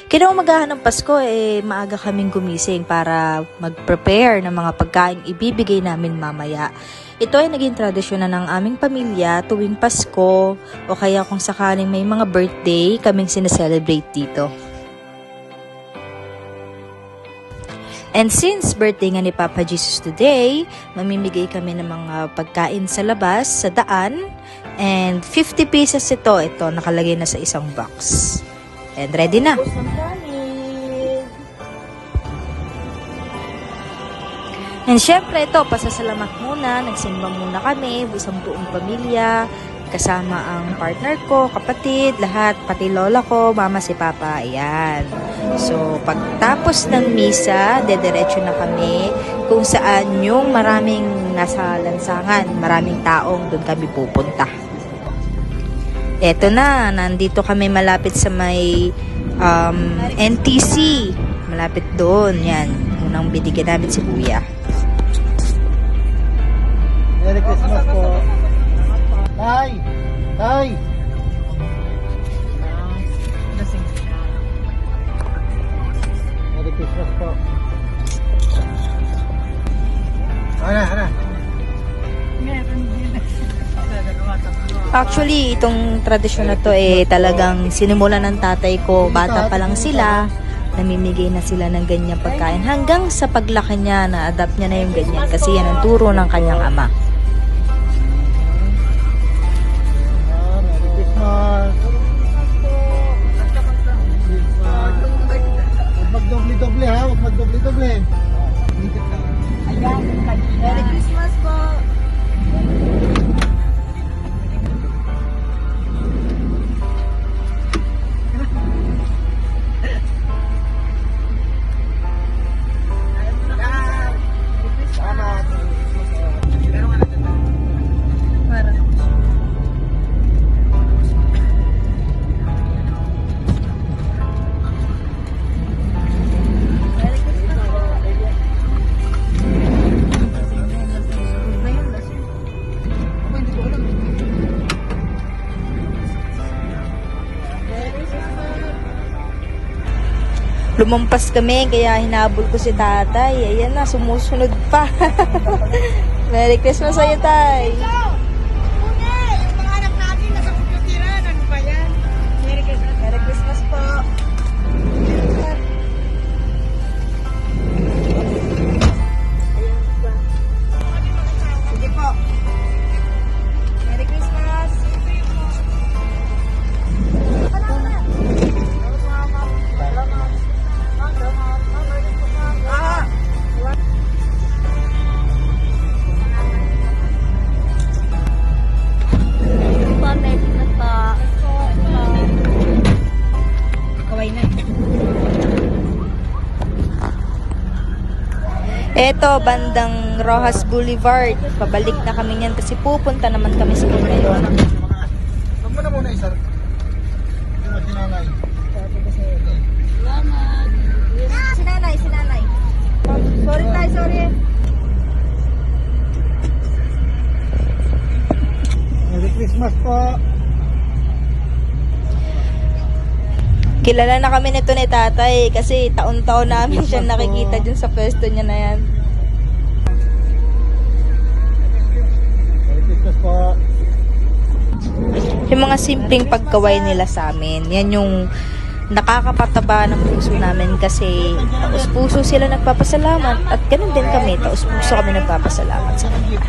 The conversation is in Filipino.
Kinaumagahan ng Pasko, maaga kaming gumising para mag-prepare ng mga pagkain ibibigay namin mamaya. Ito ay naging tradisyon na ng aming pamilya tuwing Pasko o kaya kung sakaling may mga birthday kaming sineselebrate dito. And since birthday nga ni Papa Jesus today, mamimigay kami ng mga pagkain sa labas, sa daan, and 50 pieces ito nakalagay na sa isang box. And ready na. And syempre ito, pasasalamat muna, nagsimba muna kami, isang buong pamilya, kasama ang partner ko, kapatid, lahat, pati lola ko, mama, si papa, ayan. So, pagtapos ng misa, dediretso na kami kung saan yung maraming nasa lansangan, maraming taong doon kami pupunta. Eto na, nandito kami malapit sa may NTC. Malapit doon, yan. Unang binigyan namin si Kuya. Merry Christmas po. Tay! Tay! Merry Christmas po. Ana. Actually, itong tradisyon na to talagang sinimulan ng tatay ko. Bata pa lang sila, namimigay na sila ng ganyang pagkain. Hanggang sa paglaki niya, na-adapt niya na yung ganyan kasi yan ang turo ng kanyang ama. Merry Christmas. Huwag magdoble-doble ha, huwag magdoble-doble. Merry Christmas po! Lumampas kami, kaya hinabol ko si tatay. Ayan na, sumusunod pa. Merry Christmas sa'yo, tay. Yung mga anak natin nasa komputiran, ano ba yan? Merry Christmas. Merry Christmas po. Sige po. Merry Christmas. Kaway na. Eto, bandang Rojas Boulevard. Pabalik na kami niyan kasi pupunta naman kami sa ngayon. Huwag mo na muna isa. Yung sinanay. Sinanay. Sorry tay, sorry. Merry Christmas po. Kilala na kami nito ni tatay kasi taon-taon namin siya nakikita dyan sa pwesto niya na yan. Merry Christmas po. Yung mga simpleng pagkaway nila sa amin, yan yung nakakapataba ng puso namin kasi taos-puso sila nagpapasalamat at ganun din kami, taos-puso kami nagpapasalamat sa kanila.